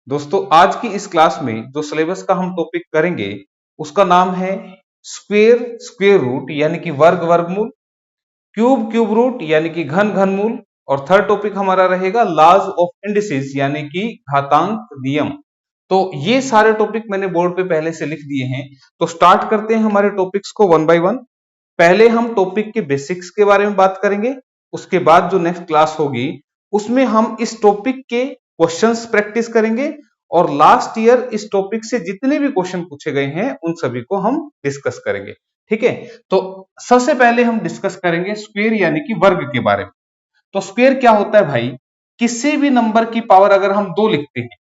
दोस्तों आज की इस क्लास में जो सिलेबस का हम टॉपिक करेंगे उसका नाम है स्क्वेयर स्क्वेयर रूट यानी कि वर्ग वर्गमूल, क्यूब क्यूब रूट यानी कि घन घनमूल, और थर्ड टॉपिक हमारा रहेगा लॉज ऑफ इंडिसेस यानी कि घातांक नियम। तो ये सारे टॉपिक मैंने बोर्ड पे पहले से लिख दिए हैं। तो स्टार्ट करते हैं हमारे टॉपिक्स को वन बाय वन। पहले हम टॉपिक के बेसिक्स के बारे में बात करेंगे, उसके बाद जो नेक्स्ट क्लास होगी उसमें हम इस टॉपिक के क्वेश्चंस प्रैक्टिस करेंगे और लास्ट ईयर इस टॉपिक से जितने भी क्वेश्चन पूछे गए हैं उन सभी को हम डिस्कस करेंगे। ठीक है, तो सबसे पहले हम डिस्कस करेंगे स्क्वेयर यानी कि वर्ग के बारे में। तो स्क्वेयर क्या होता है भाई? किसी भी नंबर की पावर अगर हम 2 लिखते हैं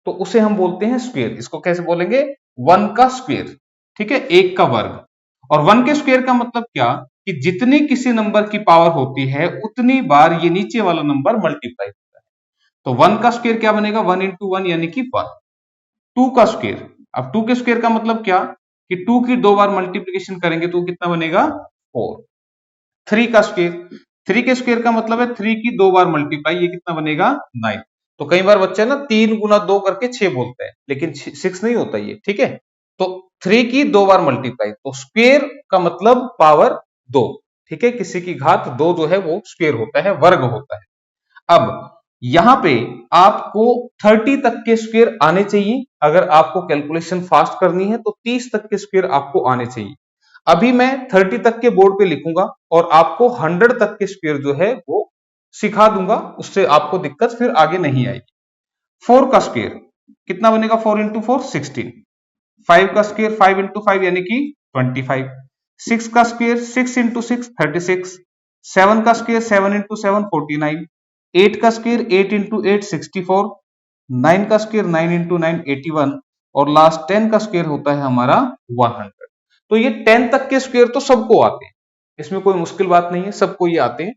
तो उसे हम बोलते हैं स्क्वेयर। इसको कैसे बोलेंगे? 1 का स्क्वेयर। ठीक है, 1 का वर्ग। और 1 के स्क्वेयर का मतलब क्या कि जितनी किसी नंबर की पावर होती है उतनी बार ये नीचे वाला नंबर मल्टीप्लाई होता है। तो 1 का स्क्वेयर क्या बनेगा? 1 इंटू 1 यानी कि 1। 2 का स्क्वेयर, अब 2 के स्क्वेयर का मतलब क्या कि 2 की 2 बार मल्टीप्लिकेशन करेंगे तो कितना बनेगा? 4। 3 का स्क्वेयर, 3 के स्क्वेयर का मतलब है 3 की 2 बार मल्टीप्लाई, ये कितना बनेगा? 9। तो कई बार बच्चे ना 3 गुना 2 करके 6 बोलते हैं, लेकिन 6 नहीं होता ये। ठीक है, तो 3 की 2 बार मल्टीप्लाई, तो स्क्वेयर का मतलब पावर 2। ठीक है, किसी की घात 2 जो है वो स्क्वेयर होता है, वर्ग होता है। अब यहां पे आपको 30 तक के स्क्वेयर आने चाहिए। अगर आपको कैलकुलेशन फास्ट करनी है तो 30 तक के स्क्वेयर आपको आने चाहिए। अभी मैं 30 तक के बोर्ड पे लिखूंगा और आपको 100 तक के स्क्वेयर जो है वो सिखा दूंगा, उससे आपको दिक्कत फिर आगे नहीं आएगी। 4 का स्क्वेयर कितना बनेगा? 4 इंटू 4 16। 5 का स्क्वेयर 5 इंटू 5 यानी कि 25। 6 का स्क्वेयर 6 इंटू 6 36। 7 का स्क्वेयर 7 इंटू 7 49। 8 का स्क्वेयर 8 इंटू 8 64। 9 का स्क्वेयर 9 इंटू 9 81। और लास्ट 10 का स्क्वेयर होता है हमारा 100। तो ये 10 तक के स्क्वेयर तो सबको आते हैं, इसमें कोई मुश्किल बात नहीं है, सबको ये आते हैं।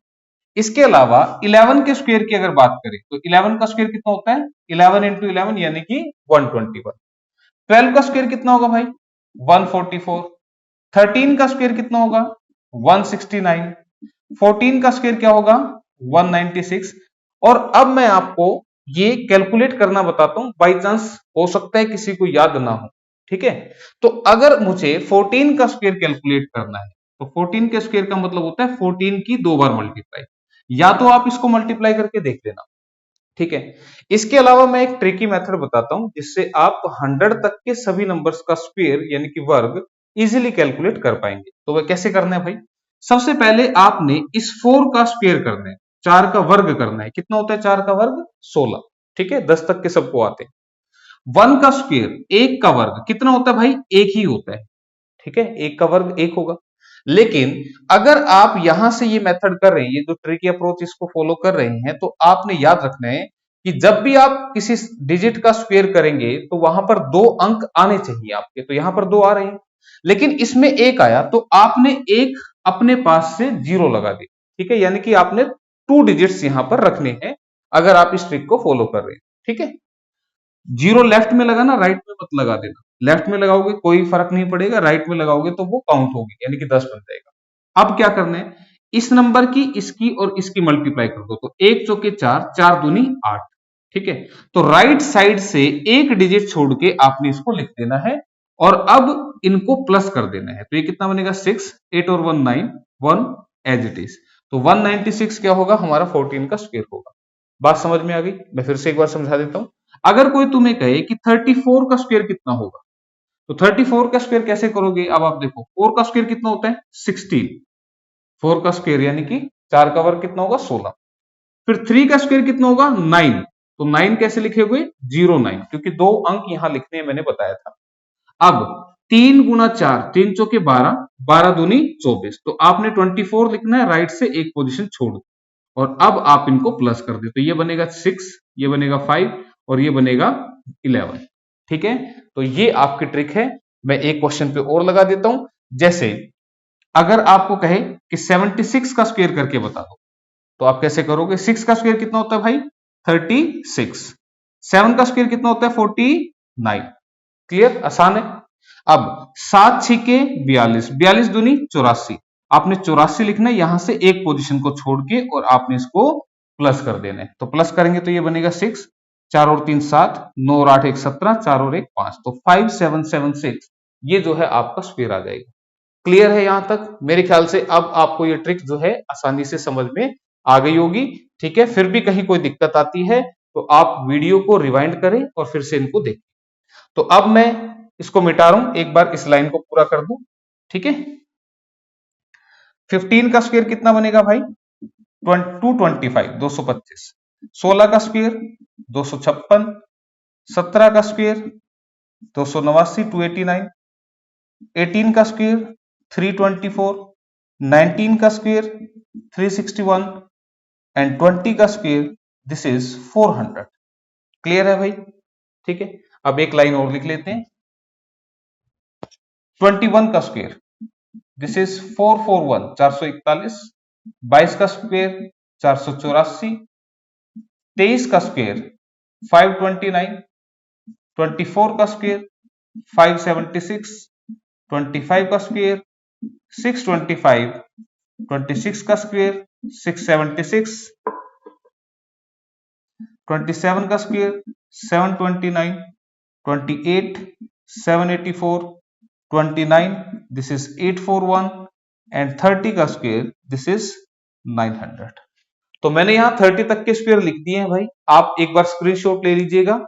इसके अलावा 11 के स्क्वेयर की अगर बात करें तो 11 का स्क्वेयर कितना होता है? 11 इंटू 11 यानी कि 121। 12 का स्क्वेयर कितना होगा भाई? 144। 13 का स्क्वेयर कितना होगा? 169। 14 का स्क्वेयर क्या होगा? 196। और अब मैं आपको ये कैलकुलेट करना बताता हूं, बाई चांस हो सकता है किसी को याद ना हो। ठीक है, तो अगर मुझे 14 का स्क्वेयर कैलकुलेट करना है तो 14 के स्क्वेयर का मतलब होता है 14 की 2 बार मल्टीप्लाई। या तो आप इसको मल्टीप्लाई करके देख लेना। ठीक है, इसके अलावा मैं एक ट्रिकी मेथड बताता हूं जिससे आप 100 तक के सभी नंबर्स का स्क्वायर यानी कि वर्ग इजीली कैलकुलेट कर पाएंगे। तो वह कैसे करना है भाई? सबसे पहले आपने इस 4 का स्क्वायर करना है, 4 का वर्ग करना है। कितना होता है 4 का वर्ग? 16। ठीक है, 10 तक के सबको आते हैं। 1 का स्क्वायर, 1 का वर्ग कितना होता है भाई? 1 ही होता है। ठीक है, 1 का वर्ग 1 होगा। लेकिन अगर आप यहां से ये मेथड कर रहे हैं, ये जो ट्रिकी अप्रोच इसको फॉलो कर रहे हैं, तो आपने याद रखना है कि जब भी आप किसी डिजिट का स्क्वायर करेंगे तो वहां पर 2 अंक आने चाहिए आपके। तो यहां पर 2 आ रहे हैं, लेकिन इसमें 1 आया तो आपने एक अपने पास से 0 लगा दिया। ठीक है, यानी कि आपने 2 डिजिट्स यहां पर रखने हैं अगर आप इस ट्रिक को फॉलो कर रहे हैं। ठीक है, 0 लेफ्ट में लगाना, राइट में मत लगा देना। लेफ्ट में लगाओगे कोई फर्क नहीं पड़ेगा, राइट में लगाओगे तो वो काउंट होगी यानी कि 10 बन जाएगा। अब क्या करना है? इस नंबर की, इसकी और इसकी मल्टीप्लाई कर दो, तो 1 चौके 4, 4 दूनी 8। ठीक है, तो राइट साइड से एक डिजिट छोड़ के आपने इसको लिख देना है और अब इनको प्लस कर देना है। तो ये कितना बनेगा? 6, 8 और 1 9, 1 एज इट इज। तो 196 क्या होगा? हमारा 14 का स्क्वायर होगा। बात समझ में आ गई? मैं फिर से एक बार समझा देता हूं। अगर कोई तुम्हें कहे कि 34 का स्क्वायर कितना होगा, तो 34 का स्क्वायर कैसे करोगे? अब आप देखो, 4 का स्क्वायर कितना होता है? 16। 4 का स्क्वायर यानी कि 4 का वर्ग कितना होगा? 16। फिर 3 का स्क्वायर कितना होगा? 9। तो 9 कैसे लिखेगे? 09, क्योंकि 2 अंक यहां लिखने हैं, मैंने बताया था। अब 3 गुना 4, 3 चौके 12, 12 दूनी 24। तो आपने 24 लिखना है, राइट से एक पोजीशन छोड़ दो और अब आप इनको प्लस कर दे, तो ये बनेगा 6, ये बनेगा 5 और ये बनेगा 11। ठीक है, तो ये आपकी ट्रिक है। मैं एक क्वेश्चन पे और लगा देता हूं, जैसे अगर आपको कहे कि 76 का स्क्वायर करके बता दो, तो आप कैसे करोगे? 6 का स्क्वायर कितना होता है भाई? 36। 7 का स्क्वायर कितना होता है? 49। क्लियर? आसान है। अब 7 छिके 42, 42 दूनी 84। आपने 84 लिखना है, यहां से एक पोजीशन को छोड़ के और आपने इसको प्लस कर देना है। तो प्लस करेंगे तो ये बनेगा 6, 4 और 3 7, 9 और 8 1 17, 4 और 1 5, तो 5776 ये जो है आपका स्क्वायर आ जाएगा। क्लियर है यहां तक? मेरे ख्याल से अब आपको ये ट्रिक जो है आसानी से समझ में आ गई होगी। ठीक है, फिर भी कहीं कोई दिक्कत आती है तो आप वीडियो को रिवाइंड करें और फिर से इनको देखें। तो अब मैं इसको मिटा रहा हूं, एक बार इस लाइन को पूरा कर दूं। ठीक है, 15 का स्क्वायर कितना बनेगा भाई? 225, 225। 16 का स्क्वायर 256, 17 का स्क्वायर 289, 289, 18 का स्क्वायर 324, 19 का स्क्वायर 361 एंड 20 का स्क्वायर दिस इज 400। क्लियर है भाई? ठीक है, अब एक लाइन और लिख लेते हैं। 21 का स्क्वायर दिस इज 441, 441। 22 का स्क्वायर 484, 23 का स्क्वायर 529, 24 का स्क्वायर 576, 25 का स्क्वायर 625, 26 का स्क्वायर 676, 27 का स्क्वायर 729, 28 784, 29 दिस इज 841 एंड 30 का स्क्वायर दिस इज 900। तो मैंने यहां 30 तक के स्क्वायर लिख दिए हैं भाई। आप एक बार स्क्रीनशॉट ले लीजिएगा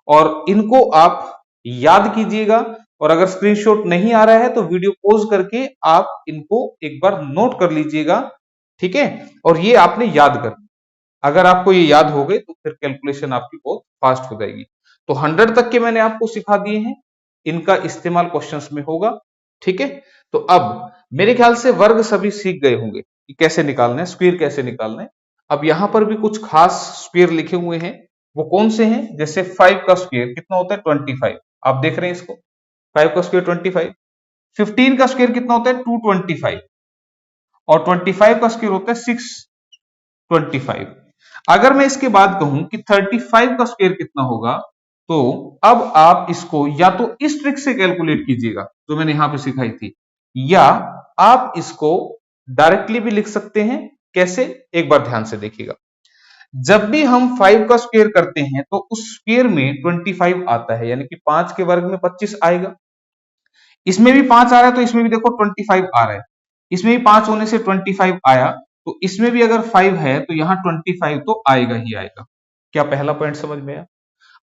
और इनको आप याद कीजिएगा, और अगर स्क्रीनशॉट नहीं आ रहा है तो वीडियो पॉज करके आप इनको एक बार नोट कर लीजिएगा। ठीक है, और ये आपने याद कर, अगर आपको ये याद हो गए तो फिर कैलकुलेशन आपकी बहुत फास्ट हो जाएगी। तो 100 तक के मैंने आपको सिखा दिए हैं, इनका इस्तेमाल क्वेश्चंस में होगा। ठीक है, तो अब मेरे ख्याल से वर्ग सभी सीख गए होंगे कि कैसे निकालना है, स्क्वायर कैसे निकालना है। अब यहां पर भी कुछ खास स्क्वायर लिखे हुए हैं, वो कौन से हैं? जैसे 5 का स्क्वायर कितना होता है? 25। आप देख रहे हैं इसको, 5 का स्क्वायर 25। 15 का स्क्वायर कितना होता है? 225 और 25 का स्क्वायर होता है 625। अगर मैं इसके बाद कहूं कि 35 का स्क्वायर कितना होगा, तो अब आप इसको या तो इस ट्रिक से कैलकुलेट कीजिएगा जो मैंने यहां पे सिखाई थी, या आप इसको डायरेक्टली भी लिख सकते हैं। कैसे? एक बार ध्यान से देखिएगा। जब भी हम 5 का स्क्वायर करते हैं तो उस स्क्वायर में 25 आता है, यानी कि 5 के वर्ग में 25 आएगा। इसमें भी 5 आ रहा है तो इसमें भी देखो 25 आ रहा है, इसमें भी 5 होने से 25 आया, तो इसमें भी अगर 5 है तो यहां 25 तो आएगा ही आएगा। क्या पहला पॉइंट समझ में आया?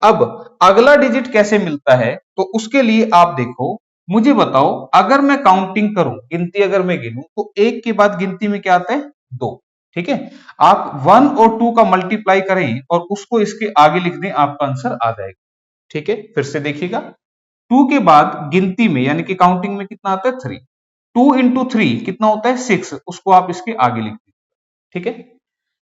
अब अगला डिजिट कैसे मिलता है, तो उसके लिए आप देखो, मुझे बताओ, अगर मैं काउंटिंग करूं, गिनती अगर मैं गिनूं, तो एक के बाद गिनती में क्या आता है? 2। ठीक है, आप 1 और 2 का मल्टीप्लाई करें और उसको इसके आगे लिख दें, आपका आंसर आ जाएगा। ठीक है, फिर से देखिएगा, 2 के बाद गिनती में यानी कि काउंटिंग में कितना आता है? 3। 2 इंटू 3 कितना होता है? 6, उसको आप इसके आगे लिख दीजिए। ठीक है,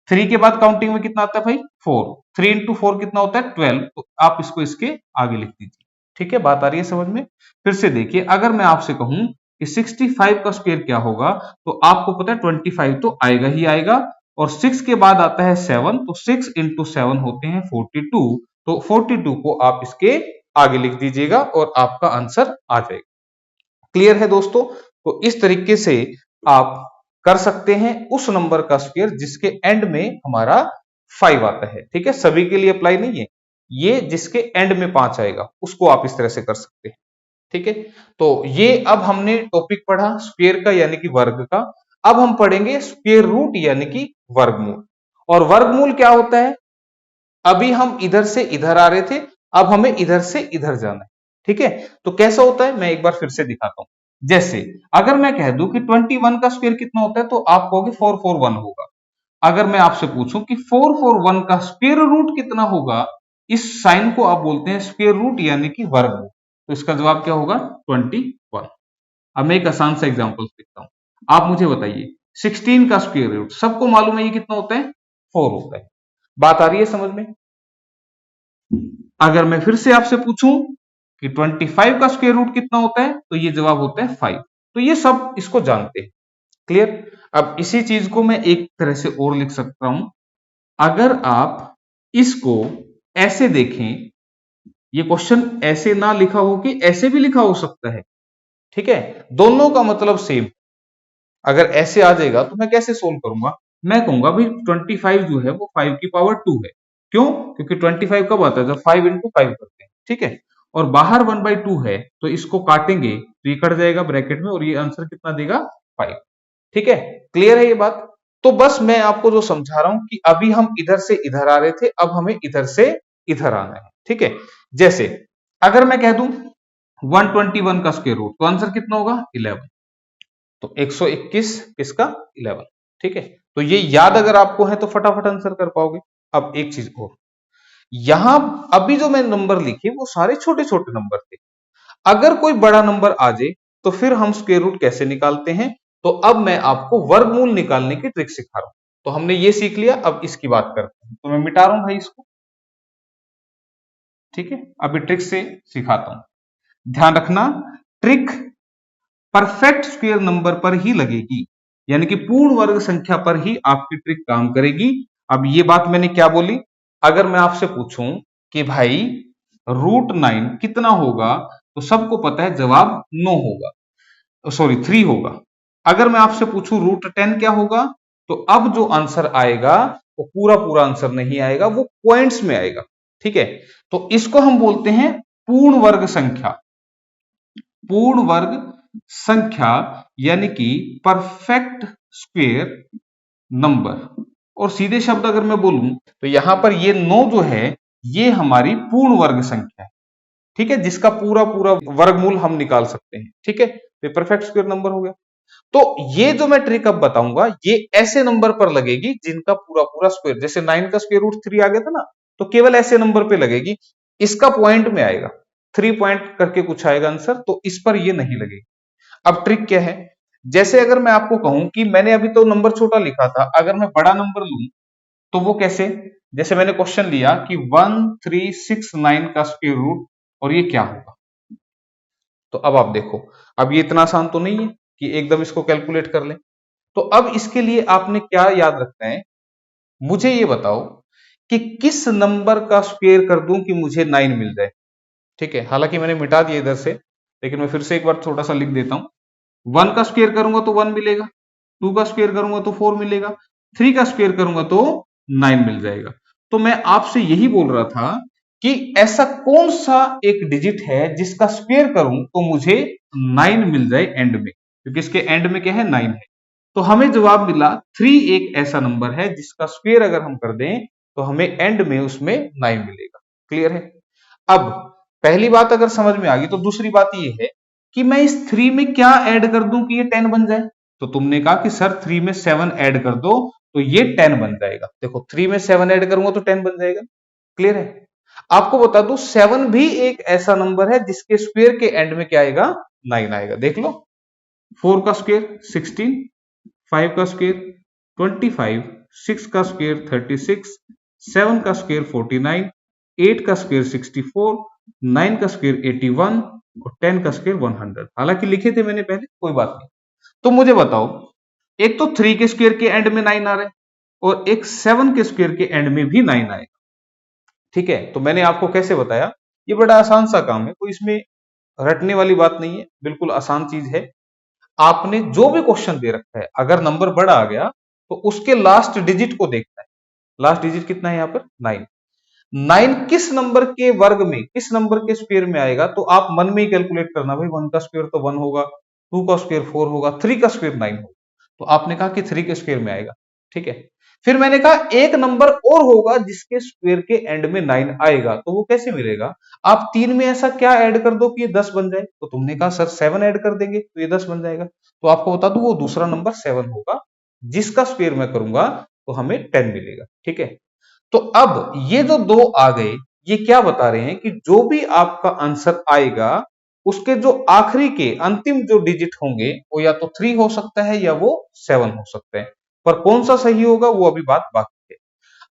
3 के बाद काउंटिंग में कितना आता है भाई? 4। 3 इंटू 4 कितना होता है? 12, तो आप इसको इसके आगे लिख दीजिए। ठीक है, बात आ रही है समझ में? फिर से देखिए, अगर मैं आपसे कहूं कि 65 का स्क्वायर क्या होगा, तो आपको पता है 25 तो आएगा ही आएगा, और 6 के बाद आता है 7, तो 6 इंटू 7 होते हैं 42, तो 42 को आप इसके आगे लिख दीजिएगा और आपका आंसर आ जाएगा। क्लियर है दोस्तों? तो इस तरीके से आप कर सकते हैं उस नंबर का स्क्वायर जिसके एंड में हमारा 5 आता है। ठीक है, सभी के लिए अप्लाई नहीं है, ये जिसके एंड में 5 आएगा उसको आप इस तरह से कर सकते हैं। ठीक है, तो ये अब हमने टॉपिक पढ़ा स्क्वायर का यानी कि वर्ग का। अब हम पढ़ेंगे स्क्वायर रूट यानी कि वर्गमूल। और वर्गमूल क्या होता है? अभी हम इधर से इधर आ रहे थे, अब हमें इधर से इधर जाना है। ठीक है, तो कैसा होता है मैं एक बार फिर से दिखाता हूं। जैसे अगर मैं कह दूं कि 21 का स्क्वायर कितना होता है, तो आप कहोगे 441 होगा। अगर मैं आपसे पूछूं कि 441 का स्क्वायर रूट कितना होगा, इस साइन को आप बोलते हैं स्क्वायर रूट यानी कि वर्गमूल, तो इसका जवाब क्या होगा? 21। अब मैं एक आसान सा एग्जांपल देखता हूं, आप मुझे बताइए 16 का स्क्वायर रूट, सबको मालूम है ये कितना होता है? 4 होता है। बात आ रही है समझ में? अगर मैं फिर से आपसे पूछूं कि 25 का स्क्वायर रूट कितना होता है, तो ये जवाब होता है 5। तो ये सब इसको जानते हैं। क्लियर? अब इसी चीज को मैं एक तरह से और लिख सकता हूं, अगर आप इसको ऐसे देखें, ये क्वेश्चन ऐसे ना लिखा हो कि ऐसे भी लिखा हो सकता है। ठीक है, दोनों का मतलब सेम। अगर ऐसे आ जाएगा तो मैं कैसे सोल्व करूंगा? मैं कहूंगा भाई 25 जो है वो 5 की पावर 2 है। क्यों? क्योंकि 25 कब आता है? जब 5 इंटू 5 करते हैं, ठीक है। और बाहर 1/2 है तो इसको काटेंगे तो ये कट जाएगा ब्रैकेट में, और ये आंसर कितना देगा? 5। ठीक है, क्लियर है ये बात? तो बस मैं आपको जो समझा रहा हूं कि अभी हम इधर से इधर आ रहे थे, अब हमें इधर से इधर आना है, ठीक है। जैसे अगर मैं कह दूं 121 का स्क्वायर रूट, तो आंसर कितना होगा? 11। तो 121 किसका? 11, ठीक है। तो ये याद अगर आपको है तो फटाफट आंसर कर पाओगे। अब एक चीज और, यहां अभी जो मैं नंबर लिखे वो सारे छोटे छोटे नंबर थे। अगर कोई बड़ा नंबर आ जाए तो फिर हम स्क्वायर रूट कैसे निकालते हैं, तो अब मैं आपको वर्गमूल निकालने की ट्रिक सिखा रहा हूं। तो हमने ये सीख लिया, अब इसकी बात करते हैं। तो मैं मिटा रहा हूं भाई इसको, ठीक है। अभी ट्रिक से सिखाता हूं, ध्यान रखना। ट्रिक परफेक्ट स्क्वायर नंबर पर ही लगेगी, यानी कि पूर्ण वर्ग संख्या पर ही आपकी ट्रिक काम करेगी। अब ये बात मैंने क्या बोली? अगर मैं आपसे पूछूं कि भाई √9 कितना होगा, तो सबको पता है जवाब 9 होगा, सॉरी 3 होगा। अगर मैं आपसे पूछूं √10 क्या होगा, तो अब जो आंसर आएगा वो पूरा पूरा आंसर नहीं आएगा, वो पॉइंट्स में आएगा, ठीक है। तो इसको हम बोलते हैं पूर्ण वर्ग संख्या। पूर्ण वर्ग संख्या यानी कि परफेक्ट स्क्वायर नंबर। और सीधे शब्द अगर मैं बोलूं तो यहां पर ये 9 जो है ये हमारी पूर्ण वर्ग संख्या है, ठीक है, जिसका पूरा पूरा वर्गमूल हम निकाल सकते हैं, ठीक है। तो परफेक्ट स्क्वायर नंबर हो गया। तो ये जो मैं ट्रिक अब बताऊंगा ये ऐसे नंबर पर लगेगी जिनका पूरा पूरा स्क्वायर, जैसे 9 का स्क्वायर रूट 3 आ गया था ना, तो केवल ऐसे नंबर पे लगेगी। इसका पॉइंट में आएगा, 3 पॉइंट करके कुछ आएगा आंसर, तो इस पर ये नहीं लगेगी। अब ट्रिक क्या है? जैसे अगर मैं आपको कहूं कि मैंने अभी तो नंबर छोटा लिखा था, अगर मैं बड़ा नंबर लूं तो वो कैसे? जैसे मैंने क्वेश्चन लिया कि 1369 का स्क्वायर रूट, और ये क्या होगा? तो अब आप देखो, अब ये इतना आसान तो नहीं है कि एकदम इसको कैलकुलेट कर लें। तो अब इसके लिए आपने क्या याद रखना है, मुझे ये बताओ कि किस नंबर का स्क्वायर कर दूं कि मुझे 9 मिल जाए, ठीक है। हालांकि मैंने मिटा दिया इधर से, लेकिन मैं फिर से एक बार थोड़ा सा लिख देता हूं। 1 का स्क्वायर करूंगा तो 1 मिलेगा, 2 का स्क्वायर करूंगा तो 4 मिलेगा, 3 का स्क्वायर करूंगा तो 9 मिल जाएगा। तो मैं आपसे यही बोल रहा था कि ऐसा कौन सा एक डिजिट है जिसका स्क्वायर करूं तो मुझे 9 मिल जाए एंड में, क्योंकि इसके एंड में क्या है? 9 है। तो हमें जवाब मिला 3 एक ऐसा नंबर है जिसका स्क्वायर अगर हम कर दें तो हमें एंड में उसमें 9 मिलेगा। क्लियर है? अब पहली बात अगर समझ में आ गई तो दूसरी बात ये है कि मैं इस 3 में क्या ऐड कर दूं कि ये 10 बन जाए। तो तुमने कहा कि सर 3 में 7 ऐड कर दो तो ये 10 बन जाएगा। देखो 3 में 7 ऐड करूंगा तो 10 बन जाएगा। क्लियर है? आपको बता दूं 7 भी एक ऐसा नंबर है जिसके स्क्वायर के एंड में क्या आएगा? 9 आएगा। देख लो, 4 का स्क्वायर 16, 5 का स्क्वायर 25, 6 का स्क्वायर 36, 7 का स्क्वायर 49, 8 का स्क्वायर 64, 9 का स्क्वायर 81 और 10 का स्क्वायर 100। हालांकि लिखे थे मैंने पहले, कोई बात नहीं। तो मुझे बताओ, एक तो 3 के स्क्वायर के एंड में 9 आ रहा है और एक 7 के स्क्वायर के एंड में भी 9 आएगा, ठीक है। तो मैंने आपको कैसे बताया, ये बड़ा आसान सा काम है, कोई इसमें रटने वाली बात नहीं है, बिल्कुल आसान चीज है। आपने जो भी क्वेश्चन दे रखा है, अगर नंबर बड़ा आ गया तो उसके लास्ट डिजिट को देखना है। लास्ट डिजिट कितना है यहाँ पर? 9। 9 किस नंबर के वर्ग में, किस नंबर के स्क्वायर में आएगा, तो आप मन में ही कैलकुलेट करना, भाई 1 का स्क्वायर तो 1 होगा, 2 का स्क्वायर 4 होगा, 3 का स्क्वायर 9 होगा। तो आपने कहा कि 3 के स्क्वायर में आएगा, ठीक है। फिर मैंने कहा एक नंबर और होगा जिसके स्क्वायर के एंड में 9 आएगा, तो वो कैसे मिलेगा? आप 3 में ऐसा क्या ऐड कर दो कि ये 10 बन जाए। तो तुमने कहा सर 7 ऐड कर देंगे तो ये 10 बन जाएगा। तो आपको बता दूं वो दूसरा नंबर 7 होगा जिसका स्क्वायर मैं करूंगा तो हमें 10 मिलेगा, ठीक है। तो अब ये जो दो आ गए, ये क्या बता रहे हैं कि जो भी आपका आंसर आएगा उसके जो आखिरी के अंतिम जो डिजिट होंगे वो या तो 3 हो सकता है या वो 7 हो सकता है, पर कौन सा सही होगा वो अभी बात बाकी है।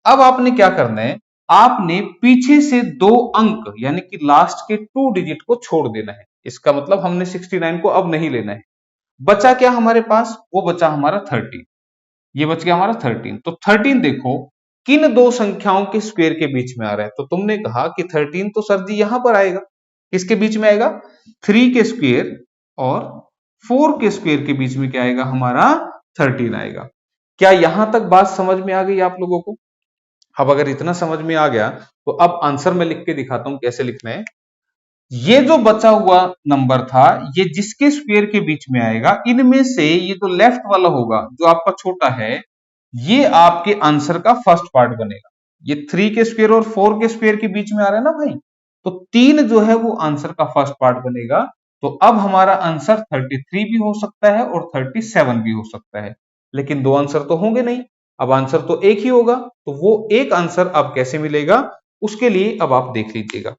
अब आपने क्या करना है, आपने पीछे से 2 अंक यानी कि लास्ट के 2 डिजिट को छोड़ देना है। इसका मतलब हमने 69 को अब नहीं लेना है। बचा क्या हमारे पास? वो बचा हमारा 13। ये बच गया हमारा 13। तो 13 देखो किन दो संख्याओं के स्क्वायर के बीच में आ रहा है। तो तुमने कहा कि 13 तो सर जी यहां पर आएगा, किसके बीच में आएगा? 3 के स्क्वायर और 4 के स्क्वायर के बीच में क्या आएगा? हमारा 13 आएगा। क्या यहां तक बात समझ में आ गई आप लोगों को? अब अगर इतना समझ में आ गया तो अब आंसर मैं लिख के दिखाता हूं कैसे लिखना है। ये जो बचा हुआ नंबर था, ये जिसके स्क्वायर के बीच में आएगा, इनमें से ये जो लेफ्ट वाला होगा जो आपका छोटा है, ये आपके आंसर का फर्स्ट पार्ट बनेगा। ये 3 के स्क्वायर और 4 के स्क्वायर के बीच में आ रहा है ना भाई, तो 3 जो है वो आंसर का फर्स्ट पार्ट बनेगा। तो अब हमारा आंसर 33 भी हो सकता है और 37 भी हो सकता है, लेकिन दो आंसर तो होंगे नहीं। अब आंसर तो एक ही होगा, तो वो एक आंसर अब कैसे मिलेगा उसके लिए अब आप देख लीजिएगा।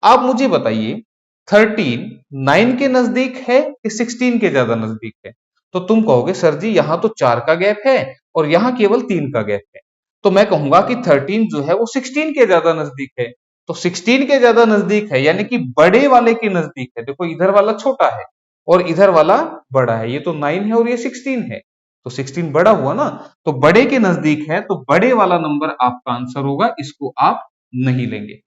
आप मुझे बताइए 13 9 के नजदीक है कि 16 के ज्यादा नजदीक है? तो तुम कहोगे सर जी यहां तो 4 का गैप है और यहां केवल 3 का गैप है। तो मैं कहूंगा कि 13 जो है वो 16 के ज्यादा नजदीक है। तो 16 के ज्यादा नजदीक है यानी कि बड़े वाले के नजदीक है। देखो इधर वाला छोटा है और इधर वाला बड़ा है, ये तो 9 है और ये 16 है, तो 16 बड़ा हुआ ना, तो बड़े के नजदीक है, तो बड़े वाला नंबर आपका आंसर होगा, इसको आप नहीं लेंगे।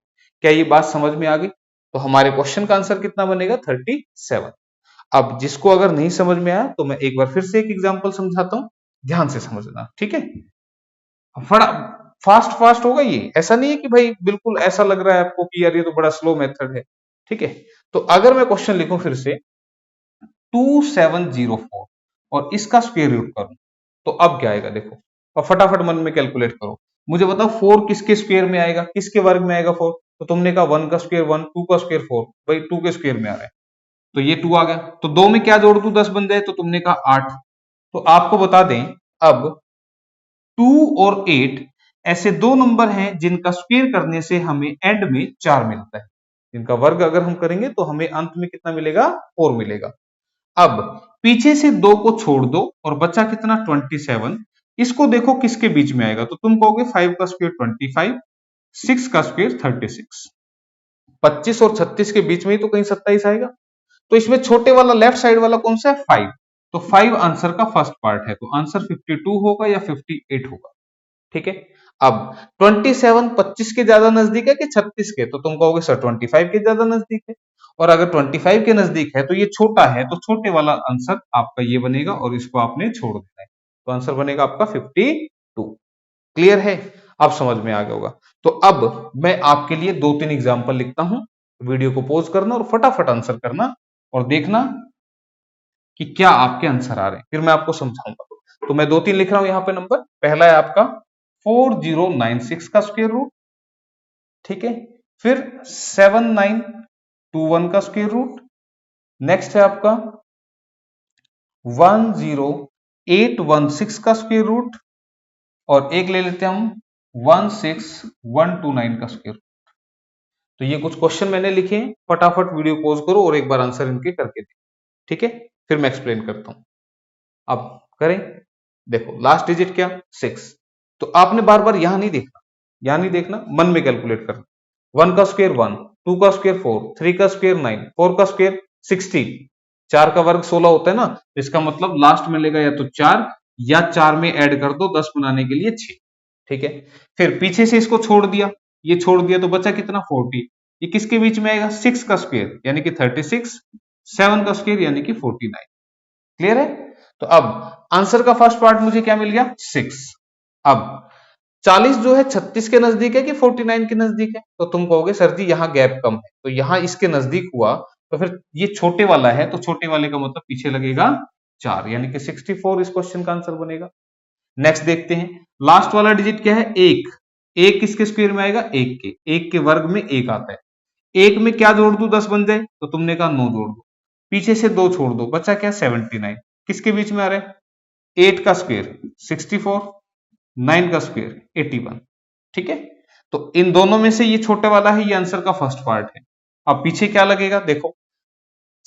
क्या ये बात समझ में आ गई? तो हमारे क्वेश्चन का आंसर कितना बनेगा? 37। अब जिसको अगर नहीं समझ में आया तो मैं एक बार फिर से एक एग्जांपल समझाता हूं, ध्यान से समझना, ठीक है? बड़ा फास्ट फास्ट होगा ये, ऐसा नहीं है कि भाई बिल्कुल ऐसा लग रहा है आपको कि यार ये तो बड़ा स्लो मेथड है, ठीक है? तो अगर मैं क्वेश्चन लिखूं फिर से 2704 और इसका स्क्वायर रूट करूं, तो अब क्या आएगा देखो, और फटाफट मन में कैलकुलेट करो। मुझे बताओ 4 किसके स्क्वायर में आएगा, किसके वर्ग में आएगा 4? तो तुमने कहा 1 का स्क्वायर 1, 2 का स्क्वायर 4, भाई 2 के स्क्वायर में आ रहा है, तो ये 2 आ गया। तो 2 में क्या जोड़ दूं 10 बन जाए? तो तुमने कहा 8। तो आपको बता दें अब 2 और 8 ऐसे दो नंबर हैं जिनका स्क्वायर करने से हमें एंड में 4 मिलता है। जिनका वर्ग अगर हम करेंगे तो हमें अंत में कितना मिलेगा? 4 मिलेगा। अब पीछे से 2 को छोड़ दो और बचा कितना? 27। इसको देखो किसके बीच में आएगा, तो तुम कहोगे 5 का स्क्वायर 25, 6 का स्क्वायर 36। 25 और 36 के बीच में ही तो कहीं 27 आएगा। तो इसमें छोटे वाला लेफ्ट साइड वाला कौन सा है? 5। तो 5 आंसर का फर्स्ट पार्ट है, तो आंसर 52 होगा या 58 होगा, ठीक है? अब 27 25 के ज्यादा नजदीक है कि 36 के? तो तुम कहोगे सर 25 के ज्यादा नजदीक है। और अगर 25 के नजदीक है तो ये छोटा है, तो छोटे वाला आंसर आपका ये बनेगा और इसको आपने छोड़ देना है, तो आंसर बनेगा आपका 52। क्लियर है? अब समझ में आ गया होगा। तो अब मैं आपके लिए 2-3 एग्जाम्पल लिखता हूं, वीडियो को पॉज करना और फटाफट आंसर करना और देखना कि क्या आपके आंसर आ रहे हैं, फिर मैं आपको समझाऊंगा। तो मैं 2-3 लिख रहा हूं यहां पे नंबर। पहला है आपका 4096 का स्क्वायर रूट, ठीक है? फिर 7921 का स्क्वायर रूट। नेक्स्ट है आपका 10816 का स्क्वायर रूट, और एक ले लेते हैं हम 16129 का स्क्वायर रूट। तो ये कुछ क्वेश्चन मैंने लिखे हैं, फटाफट वीडियो पॉज करो और एक बार आंसर इनके करके देखो, ठीक है? फिर मैं एक्सप्लेन करता हूं। अब करें, देखो लास्ट डिजिट क्या? 6। तो आपने बार बार यहां नहीं देखना, यहां नहीं देखना, मन में कैलकुलेट करना। 1 का स्क्वायर 1, 2 का स्क्वायर 4, 3 का स्क्वायर 9, 4 का स्क्वायर 16, 4 का वर्ग 16 होता है ना, तो इसका मतलब लास्ट में लेगा या तो 4 या 4 में ऐड कर दो 10 बनाने के लिए 6, ठीक है? फिर पीछे से इसको छोड़ दिया, ये छोड़ दिया, तो बचा कितना? 40। ये किसके बीच में आएगा? 6 का स्क्वायर यानी कि 36, 7 का स्क्वायर यानी कि 49। क्लियर है? तो अब आंसर का फर्स्ट पार्ट मुझे क्या मिल गया? 6। अब 40 जो है 36 के नजदीक है कि 49 के नजदीक है? तो तुम कहोगे सर जी यहाँ गैप कम है, तो यहाँ इसके नजदीक हुआ, तो फिर ये छोटे वाला है, तो छोटे वाले का मतलब पीछे लगेगा 4, यानी कि 64 इस क्वेश्चन का आंसर बनेगा। नेक्स्ट देखते हैं, लास्ट वाला डिजिट क्या है? 1। 1 किसके स्क्वायर में आएगा? 1 के। 1 के वर्ग में 1 आता है। 1 में क्या जोड़ दू 10 बन जाए? तो तुमने कहा 9 जोड़ दो, पीछे से 2 छोड़ दो, बचा क्या? 79। किसके बीच में आ रहा है? 8 का स्क्वायर 64, 9 का स्क्वायर 81, ठीक है? तो इन दोनों में से ये छोटे वाला है, ये आंसर का फर्स्ट पार्ट है। अब पीछे क्या लगेगा देखो,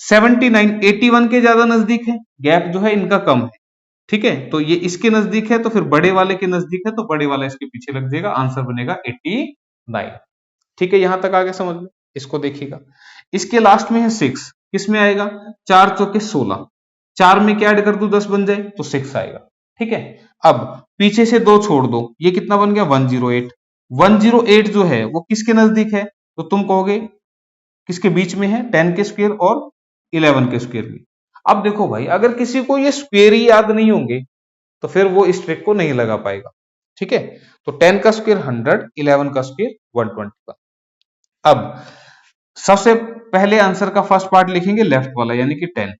79 81 के ज्यादा नजदीक है, गैप जो है इनका कम है, ठीक है? तो ये इसके नजदीक है, तो फिर बड़े वाले के नजदीक है, तो बड़े वाला इसके पीछे लग जाएगा, आंसर बनेगा 89। ठीक है? यहां तक आगे समझ में? इसको देखिएगा, इसके लास्ट में है 6, किसमें आएगा? 4 चौके 16, 4 में क्या ऐड कर दू 10 बन जाए? तो 6 आएगा, ठीक है? अब पीछे से 2 छोड़ दो, ये कितना बन गया? 108। 108 जो है वो किसके नजदीक है? तो तुम कहोगे किसके बीच में है? 10 के स्क्वायर और 11 के स्क्वायर में। अब देखो भाई, अगर किसी को ये स्क्वायर ही याद नहीं होंगे तो फिर वो इस ट्रिक को नहीं लगा पाएगा। ठीक है। तो 10 का स्क्वायर 100, 11 का स्क्वायर 121। अब सबसे पहले आंसर का फर्स्ट पार्ट लिखेंगे लेफ्ट वाला यानी कि 10।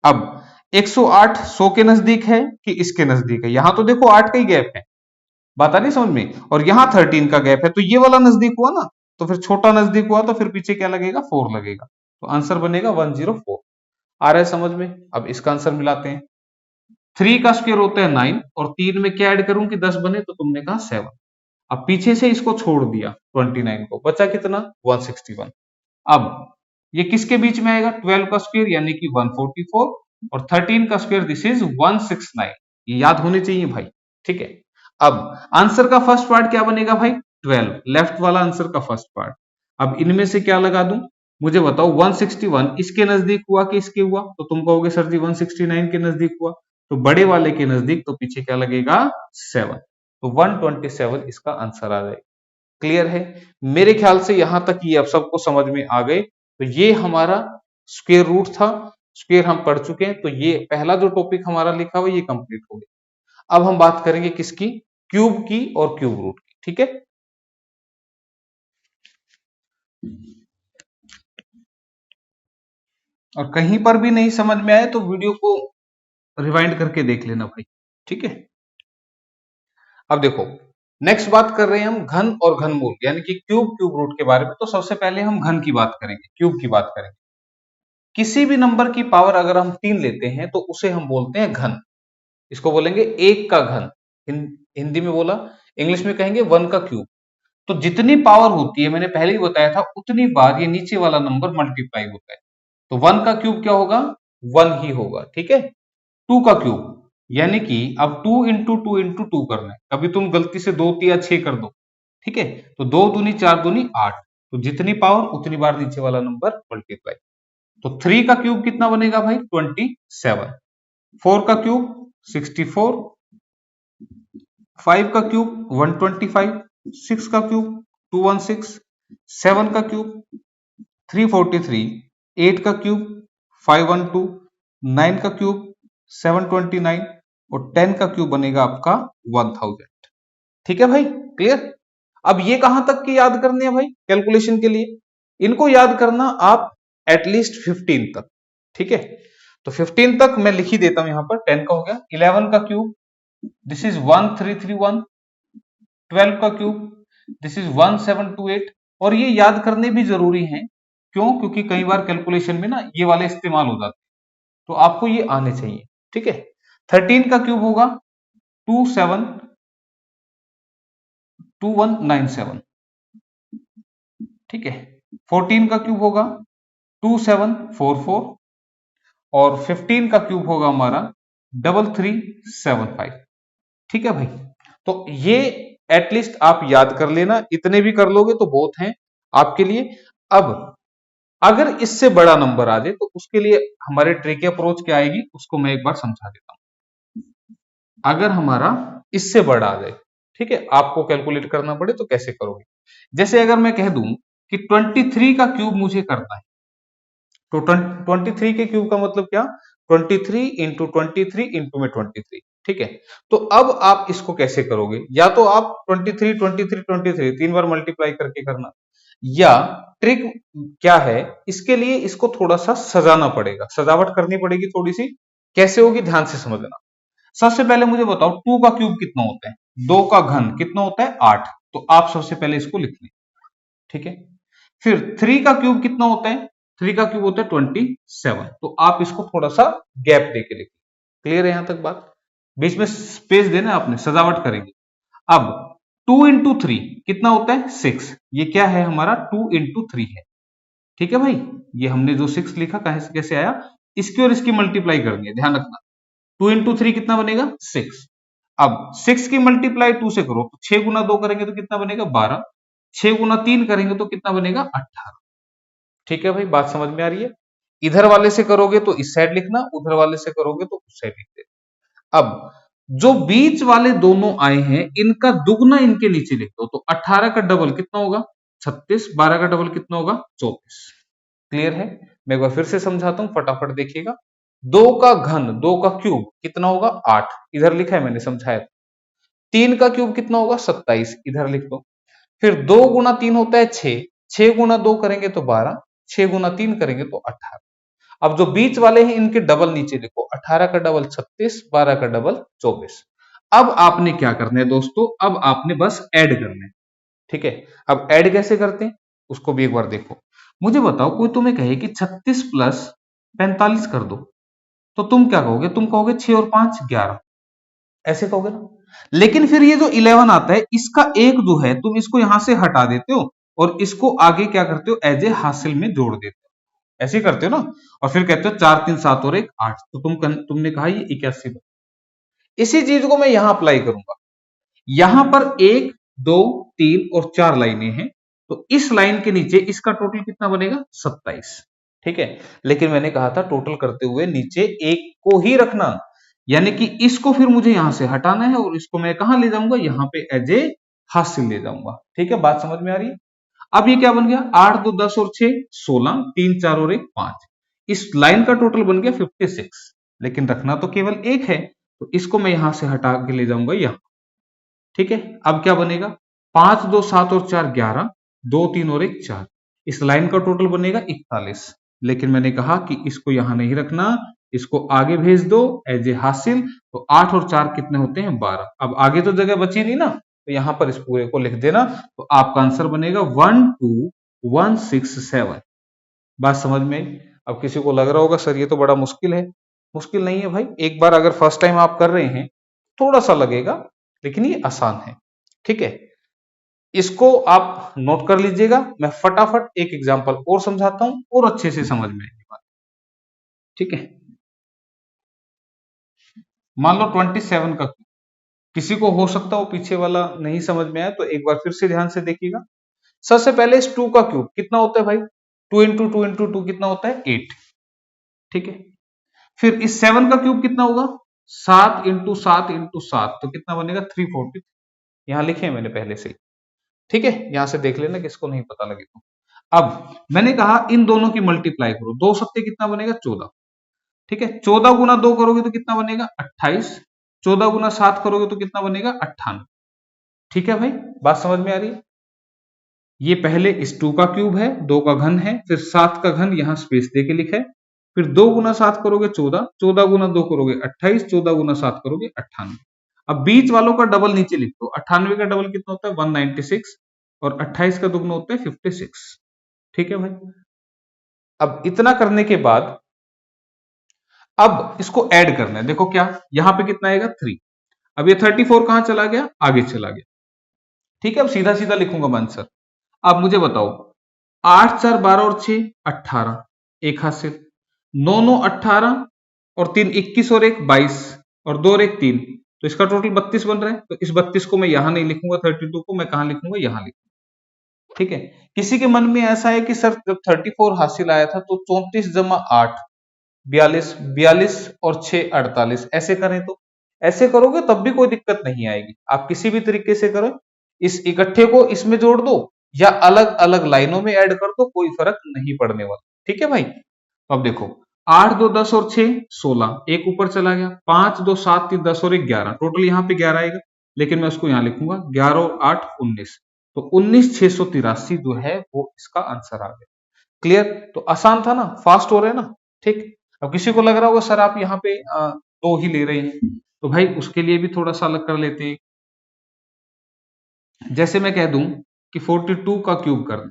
अब 108 100 के नजदीक है कि इसके नजदीक है? यहां तो देखो 8 का ही गैप है, बात आ रही समझ में, और यहां 13 का गैप है, तो ये वाला नजदीक हुआ ना, तो फिर छोटा नजदीक हुआ तो फिर पीछे क्या लगेगा? 4 लगेगा, तो आंसर बनेगा 104। आ रहा है समझ में? अब इसका आंसर मिलाते हैं। 3 का स्क्वायर होता है 9 और 3 में क्या ऐड करूं कि 10 बने, तो तुमने कहा 7। अब पीछे से इसको छोड़ दिया 29 को, बचा कितना? 161। अब ये किसके बीच में आएगा? 12 का स्क्वायर यानी कि 144 और 13 का स्क्वायर दिस इज 169। ये याद होने चाहिए भाई, ठीक है। अब आंसर का फर्स्ट पार्ट क्या बनेगा भाई? 12, लेफ्ट वाला आंसर का फर्स्ट पार्ट। अब इनमें से क्या लगा दूं? मुझे बताओ 161 इसके नजदीक हुआ कि इसके हुआ? तो तुम कहोगे सर जी 169 के नजदीक हुआ, तो बड़े वाले के नजदीक, तो पीछे क्या लगेगा? 7, तो 127 इसका आंसर आ जाएगा। क्लियर है? मेरे ख्याल से यहां तक ये अब सबको समझ में आ गए। तो ये हमारा स्क्वायर रूट था, स्क्वायर हम पढ़ चुके हैं, तो ये पहला जो टॉपिक हमारा लिखा हुआ ये कंप्लीट हो गया। अब हम बात करेंगे किसकी? क्यूब की और क्यूब रूट की, ठीक है। और कहीं पर भी नहीं समझ में आए तो वीडियो को रिवाइंड करके देख लेना भाई, ठीक है। अब देखो, नेक्स्ट बात कर रहे हैं हम घन और घनमूल यानी कि क्यूब क्यूब रूट के बारे में। तो सबसे पहले हम घन की बात करेंगे, क्यूब की बात करेंगे। किसी भी नंबर की पावर अगर हम 3 लेते हैं तो उसे हम बोलते हैं घन, इसको बोलेंगे एक का घन। हिंदी में बोला, इंग्लिश में कहेंगे 1 का क्यूब। तो जितनी पावर होती है, मैंने पहले ही बताया था, उतनी बार ये नीचे वाला नंबर मल्टीप्लाई होता है। तो 1 का क्यूब क्या होगा? 1 ही होगा, ठीक है। 2 का क्यूब यानी कि अब 2 इंटू 2 इंटू 2 करना है, कभी तुम गलती से 2 या 6 कर दो, ठीक है। तो 2 दूनी 4 दूनी 8, तो जितनी पावर उतनी बार नीचे वाला नंबर मल्टीप्लाई। तो 3 का क्यूब कितना बनेगा भाई? 27। 4 का क्यूब 64, 5 का क्यूब 125, 6 का क्यूब 216, 7 का क्यूब 343, 8 का क्यूब 512, 9 का क्यूब 729 और 10 का क्यूब बनेगा आपका 1000। ठीक है भाई, क्लियर? अब ये कहां तक की याद करने हैं भाई कैलकुलेशन के लिए? इनको याद करना आप एटलीस्ट 15 तक, ठीक है। तो 15 तक मैं लिख ही देता हूं, यहां पर 10 का हो गया। 11 का क्यूब दिस इज 1331, 12 का क्यूब दिस इज 1728। और ये याद करने भी जरूरी है, क्यों? क्योंकि कई बार कैलकुलेशन में ना ये वाले इस्तेमाल हो जाते हैं, तो आपको ये आने चाहिए, ठीक है। 13 का क्यूब होगा 2197, ठीक है। 14 का क्यूब होगा 2744 और 15 का क्यूब होगा हमारा 3375, ठीक है भाई। तो ये एटलीस्ट आप याद कर लेना, इतने भी कर लोगे तो बहुत हैं आपके लिए। अब अगर इससे बड़ा नंबर आ जाए तो उसके लिए हमारे ट्रिक अप्रोच क्या आएगी, उसको मैं एक बार समझा देता हूं। अगर हमारा इससे बड़ा आ जाए, ठीक है, आपको कैलकुलेट करना पड़े तो कैसे करोगे? जैसे अगर मैं कह दूं कि 23 का क्यूब मुझे करना है, तो 23 के क्यूब का मतलब क्या? 23 इंटू 23 इंटू में 23, ठीक है। तो अब आप इसको कैसे करोगे? या तो आप 23 23 23 3 बार मल्टीप्लाई करके करना, या ट्रिक क्या है, इसके लिए इसको थोड़ा सा सजाना पड़ेगा, सजावट करनी पड़ेगी थोड़ी सी। कैसे होगी ध्यान से समझना। सबसे पहले मुझे बताओ 2 का क्यूब कितना होता है? 2 का घन कितना होता है? 8। तो आप सबसे पहले इसको लिख लें, ठीक है। फिर 3 का क्यूब कितना होता है? 3 का क्यूब होता है 27। तो आप इसको थोड़ा सा गैप देके लिखें। क्लियर है यहां तक बात? बीच में स्पेस देना है आपने, सजावट करेंगे। अब 2 इंटू 3 कितना होता है? 6। ये क्या है हमारा? 2 इंटू 3 है, ठीक है भाई। ये हमने जो 6 लिखा कहां से कैसे आया? इसकी और इसकी मल्टीप्लाई करनी है, ध्यान रखना। 2 इंटू 3 कितना बनेगा? 6। अब 6 की मल्टीप्लाई 2 से करो तो 6 गुना 2 करेंगे तो कितना बनेगा? 12। 6 गुना 3 करेंगे तो कितना बनेगा? 18। ठीक है भाई, बात समझ में आ रही है? इधर वाले से करोगे तो इस साइड लिखना, उधर वाले से करोगे तो उस साइड लिख देना। अब जो बीच वाले दोनों आए हैं इनका दुगना इनके नीचे लिख दो, तो 18 का डबल कितना होगा? 36। 12 का डबल कितना होगा? 34। क्लियर है? मैं एक बार फिर से समझाता हूं, फटाफट देखिएगा। 2 का घन, 2 का क्यूब कितना होगा? 8। इधर लिखा है मैंने, समझाया। 3 का क्यूब कितना होगा 27, इधर लिख दो। फिर 2 गुना 3 होता है 6, 6 गुना 2 करेंगे तो 12, 6 गुना 3 करेंगे तो 18। अब जो बीच वाले हैं इनके डबल नीचे लिखो, 18 का डबल 36, 12 का डबल 24। अब आपने क्या करना है दोस्तों, अब आपने बस ऐड करना है। ठीक है, अब ऐड कैसे करते हैं उसको भी एक बार देखो। मुझे बताओ, कोई तुम्हें कहे कि 36 प्लस 45 कर दो, तो तुम क्या कहोगे? तुम कहोगे 6 और 5 11, ऐसे कहोगे ना। लेकिन फिर ये जो 11 आता है, इसका एक जो है तुम इसको यहां से हटा देते हो और इसको आगे क्या करते हो, एज ए हासिल में जोड़ देते हो, ऐसे करते हो ना। और फिर कहते हो 4 3 7 और 1 8, तो तुमने कहा ये 81। इसी चीज को मैं यहां अप्लाई करूंगा। यहां पर 1 2 3 और 4 लाइनें हैं, तो इस लाइन के नीचे इसका टोटल कितना बनेगा 27। ठीक है, लेकिन मैंने कहा था टोटल करते हुए नीचे एक को ही रखना, यानी कि इसको फिर मुझे यहां से हटाना है और इसको मैं कहां ले जाऊंगा, यहां पे एज ए हासिल ले जाऊंगा। ठीक है, बात समझ में आ रही है। अब ये क्या बन गया, 8 2 10 और 6 16, 3 4 और 1 5। इस लाइन का टोटल बन गया 56, लेकिन रखना तो केवल एक है, तो इसको मैं यहां से हटा के ले जाऊंगा यहां। ठीक है, अब क्या बनेगा, 5 2 7 और 4 11, 2 3 और 1 4। इस लाइन का टोटल बनेगा 41, लेकिन मैंने कहा कि इसको यहां नहीं रखना, इसको आगे भेज दो एज ए हासिल। तो 8 और 4 कितने होते हैं 12। अब आगे तो जगह बची नहीं ना, तो यहां पर इस पूरे को लिख देना, तो आपका आंसर बनेगा 12167। बात समझ में आई। अब किसी को लग रहा होगा सर ये तो बड़ा मुश्किल है। मुश्किल नहीं है भाई, एक बार अगर फर्स्ट टाइम आप कर रहे हैं थोड़ा सा लगेगा, लेकिन ये आसान है। ठीक है, इसको आप नोट कर लीजिएगा। मैं फटाफट एक एग्जांपल और समझाता हूं और अच्छे से समझ में आएगी बात। ठीक है, मान लो 27 का, किसी को हो सकता हो पीछे वाला नहीं समझ में आया, तो एक बार फिर से ध्यान से देखिएगा। सबसे पहले इस 2 का क्यूब कितना होता है भाई, 2 इंटू 2 इंटू 2 कितना होता है 8। ठीक है, फिर इस 7 का क्यूब कितना होगा, 7 इंटू 7 इंटू 7, तो कितना बनेगा 340। यहां लिखे हैं मैंने पहले से ही। ठीक है, यहां से देख लेना किसको नहीं पता लगे तो। अब मैंने कहा इन दोनों की मल्टीप्लाई करो, 2 सत्ते कितना बनेगा 14। ठीक है, 14 गुना 2 करोगे तो कितना बनेगा 28, 14 गुना 7 करोगे तो कितना बनेगा 98। ठीक है भाई, बात समझ में आ रही है। ये पहले इस 2 का क्यूब है, 2 का घन है, फिर 7 का घन यहां स्पेस दे के लिखा है। फिर 2 गुना 7 करोगे 14, 14 गुना 2 करोगे 28, 14 गुना 7 करोगे 98। अब बीच वालों का डबल नीचे लिख दो, 98 का डबल कितना होता है 196, और 28 का दुगना होता है 56। ठीक है भाई, अब इतना करने के बाद अब इसको ऐड करना है। देखो क्या, यहां पे कितना आएगा 3। अब ये 34 कहां चला गया, आगे चला गया। ठीक है, अब सीधा सीधा लिखूंगा मैं आंसर। अब मुझे बताओ, 8 4 12 और 6 18, एक हासिल, 9 9 18 और 3 21 और 1 22 और 2 और 1 3, तो इसका टोटल 32 बन रहा है। तो इस 32 को मैं यहां नहीं लिखूंगा, 32 को मैं कहां लिखूंगा, यहां लिखूंगा। ठीक है, किसी के मन में ऐसा है कि सर जब 34 हासिल आया था तो 34 जमा 8 42, 42 और 6 48, ऐसे करें तो, ऐसे करोगे तब भी कोई दिक्कत नहीं आएगी। आप किसी भी तरीके से करो, इस इकट्ठे को इसमें जोड़ दो या अलग अलग लाइनों में ऐड कर दो, कोई फर्क नहीं पड़ने वाला। ठीक है भाई, तो अब देखो 8 2 10 और 6 16, एक ऊपर चला गया, 5 2 7 3 10 और 1 11, टोटल यहाँ पे 11 आएगा, लेकिन मैं उसको यहाँ लिखूंगा 11 और 8 19, तो 19,683 जो है वो इसका आंसर आ गया। क्लियर, तो आसान था ना, फास्ट हो रहे हैं ना। ठीक, अब किसी को लग रहा होगा सर आप यहाँ पे 2 ही ले रहे हैं, तो भाई उसके लिए भी थोड़ा सा अलग कर लेते हैं। जैसे मैं कह दूं कि 42 का क्यूब कर दें।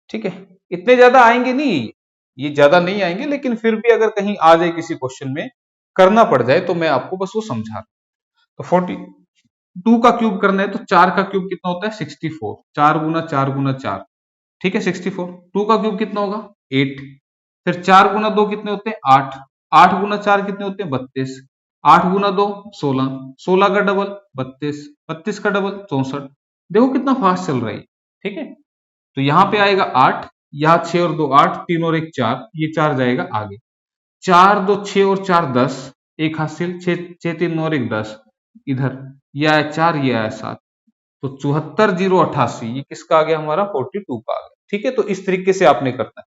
ठीक है, इतने ज्यादा आएंगे नहीं, ये ज्यादा नहीं आएंगे, लेकिन फिर भी अगर कहीं आ जाए किसी क्वेश्चन में करना पड़ जाए तो मैं आपको बस वो समझा रहा हूं। तो 42 का क्यूब करना है, तो 4 का क्यूब कितना होता है 64, 4 गुना 4 गुना 4। ठीक है, 64। 2 का क्यूब कितना होगा 8, फिर 4 गुना 2 कितने होते हैं 8, 8 गुना 4 कितने होते हैं 32, 8 गुना 2 16, 16 का डबल 32, 32 का डबल 64। देखो कितना फास्ट चल रहा है। ठीक है, तो यहां पे आएगा 8, यहाँ 6 और 2 8, 3 और 1 4, ये 4 जाएगा आगे, 4 2 6 और 4 10, एक हासिल, 6 6 3 और 1 10, इधर ये आया 4, ये आया 7, तो 74,088 ये किसका आ गया, हमारा 42 का आ गया। ठीक है, तो इस तरीके से आपने करना है।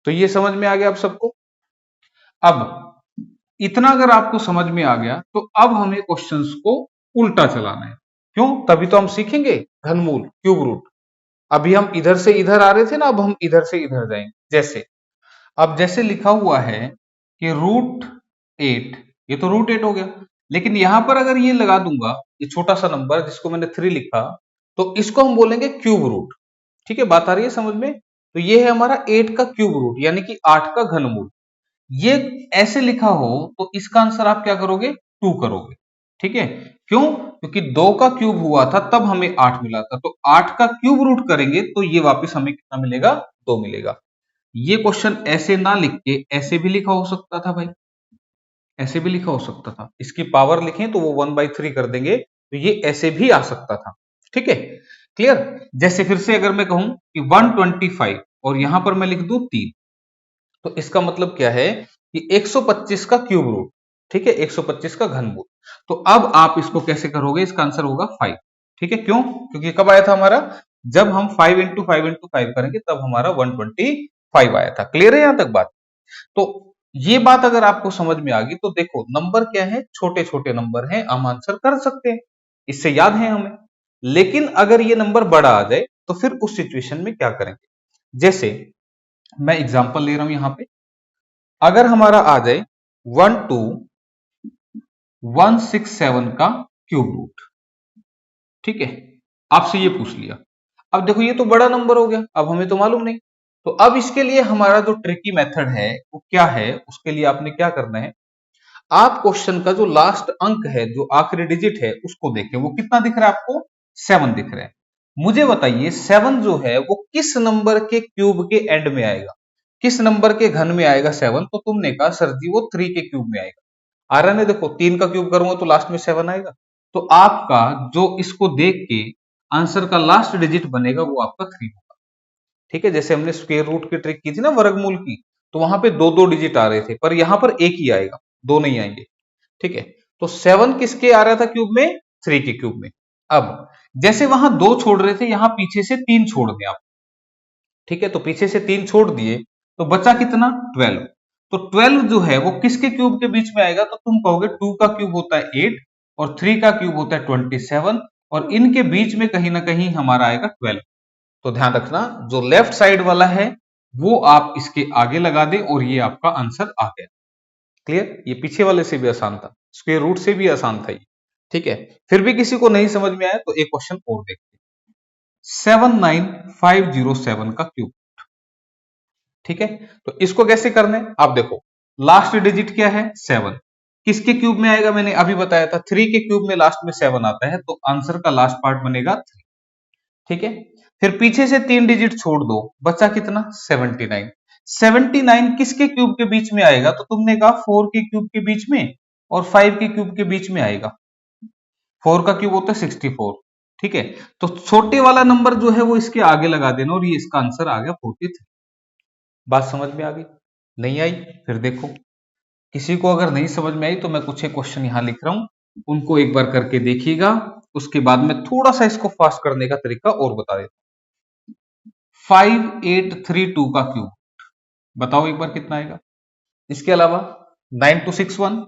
तो ये समझ में आ गया आप सबको। अब इतना अगर आपको समझ में आ गया, तो अब हमें क्वेश्चंस को उल्टा चलाना है। क्यों? तभी तो हम सीखेंगे घनमूल क्यूब रूट। अभी हम इधर से इधर आ रहे थे ना, अब हम इधर से इधर जाएंगे। जैसे अब जैसे लिखा हुआ है कि √8, ये तो √8 हो गया, लेकिन यहां पर अगर ये लगा दूंगा, ये छोटा सा नंबर जिसको मैंने 3 लिखा, तो इसको हम बोलेंगे क्यूब रूट। ठीक है, बात आ रही है समझ में? तो ये है हमारा 8 का क्यूब रूट, यानी कि 8 का घनमूल। ये ऐसे लिखा हो तो इसका आंसर आप क्या करोगे? 2 करोगे। ठीक है, क्यों? क्योंकि 2 का क्यूब हुआ था तब हमें 8 मिला था, तो 8 का क्यूब रूट करेंगे तो ये वापस हमें कितना मिलेगा? 2 मिलेगा। ये क्वेश्चन ऐसे ना लिख के ऐसे भी लिखा हो सकता था भाई, ऐसे भी लिखा हो सकता था। इसकी पावर लिखें तो वो 1/3 कर देंगे, तो ये ऐसे भी आ सकता था। ठीक है, क्लियर? जैसे फिर से अगर मैं कहूं कि 125 और यहां पर मैं लिख दूं 3, तो इसका मतलब क्या है कि 125 का क्यूब रूट। ठीक है, 125 का घनमूल। तो अब आप इसको कैसे करोगे? इसका आंसर होगा 5। ठीक है, क्यों? क्योंकि कब आया था हमारा? जब हम 5 इंटू 5 इंटू 5 करेंगे तब हमारा 125 आया था। क्लियर है यहां तक बात? तो ये बात अगर आपको समझ में आ गई तो देखो, नंबर क्या है? छोटे छोटे नंबर हैं, हम आंसर कर सकते हैं, इससे याद है हमें। लेकिन अगर ये नंबर बड़ा आ जाए तो फिर उस सिचुएशन में क्या करेंगे? जैसे मैं एग्जांपल ले रहा हूं यहां पे, अगर हमारा आ जाए 12167 का क्यूब रूट। ठीक है, आपसे ये पूछ लिया। अब देखो ये तो बड़ा नंबर हो गया, अब हमें तो मालूम नहीं। तो अब इसके लिए हमारा जो ट्रिकी मेथड है वो क्या है? उसके लिए आपने क्या करना है, आप क्वेश्चन का जो लास्ट अंक है, जो आखिरी डिजिट है, उसको देखें। वो कितना दिख रहा है आपको? 7 दिख रहा है। मुझे बताइए 7 जो है वो किस नंबर के क्यूब के एंड में आएगा? किस नंबर के घन में आएगा 7? तो तुमने कहा सर जी वो 3 के क्यूब में आएगा। आ रहा है, देखो 3 का क्यूब करूंगा तो लास्ट में 7 आएगा। तो आपका जो इसको देख के आंसर का लास्ट डिजिट बनेगा वो आपका 3 होगा। ठीक है, जैसे हमने स्क्वायर रूट की ट्रिक की थी ना वर्गमूल की, तो वहां पे दो दो डिजिट आ रहे थे, पर यहां पर एक ही आएगा, दो नहीं आएंगे। ठीक है, तो 7 किसके आ रहा था क्यूब में? 3 के क्यूब में। अब जैसे वहां 2 छोड़ रहे थे, यहां पीछे से 3 छोड़ दें आप। ठीक है, तो पीछे से 3 छोड़ दिए तो बचा कितना? 12। तो 12 जो है वो किसके क्यूब के बीच में आएगा? तो तुम कहोगे 2 का क्यूब होता है 8 और 3 का क्यूब होता है 27, और इनके बीच में कहीं ना कहीं हमारा आएगा 12। तो ध्यान रखना, जो लेफ्ट साइड वाला है वो आप इसके आगे लगा दें और ये आपका आंसर आ गया। क्लियर? ये पीछे वाले से भी आसान था, स्क्वायर रूट से भी आसान था ये। ठीक है, फिर भी किसी को नहीं समझ में आया तो एक क्वेश्चन और देखते हैं। 79507 का क्यूब। ठीक है, तो इसको कैसे करना है आप देखो। लास्ट डिजिट क्या है? 7। किसके क्यूब में आएगा? मैंने अभी बताया था 3 के क्यूब में लास्ट में 7 आता है, तो आंसर का लास्ट पार्ट बनेगा 3। ठीक है, फिर पीछे से 3 डिजिट छोड़ दो, बचा कितना? 79। 79 किसके क्यूब के बीच में आएगा? तो तुमने कहा 4 के क्यूब के बीच में और 5 के क्यूब के बीच में आएगा। 4 का क्यूब होता है 64। ठीक है, तो छोटे वाला नंबर जो है वो इसके आगे लगा देना और ये इसका आंसर आ गया 43। बात समझ में आ गई? नहीं आई? फिर देखो, किसी को अगर नहीं समझ में आई तो मैं कुछ एक क्वेश्चन यहां लिख रहा हूं, उनको एक बार करके देखिएगा। उसके बाद मैं थोड़ा सा इसको फास्ट करने का तरीका और बता देता हूं। 5832 का क्यूब बताओ एक बार कितना आएगा? इसके अलावा 9261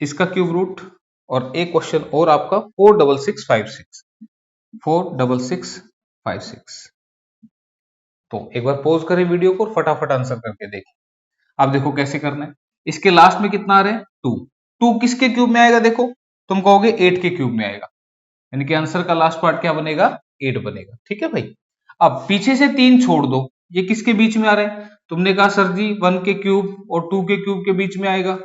इसका क्यूब रूट, और एक क्वेश्चन और आपका 46656, 46656। तो एक बार पॉज करें वीडियो को और फटाफट आंसर करके देखें। आप देखो कैसे करना है। इसके लास्ट में कितना आ रहा है? 2। 2 किसके क्यूब में आएगा? देखो तुम कहोगे 8 के क्यूब में आएगा, यानी कि आंसर का लास्ट पार्ट क्या बनेगा? 8 बनेगा। ठीक है भाई, अब पीछे से 3 छोड़ दो, ये किसके बीच में आ रहा है? तुमने कहा सर जी 1 के क्यूब और 2 के क्यूब के बीच में आएगा,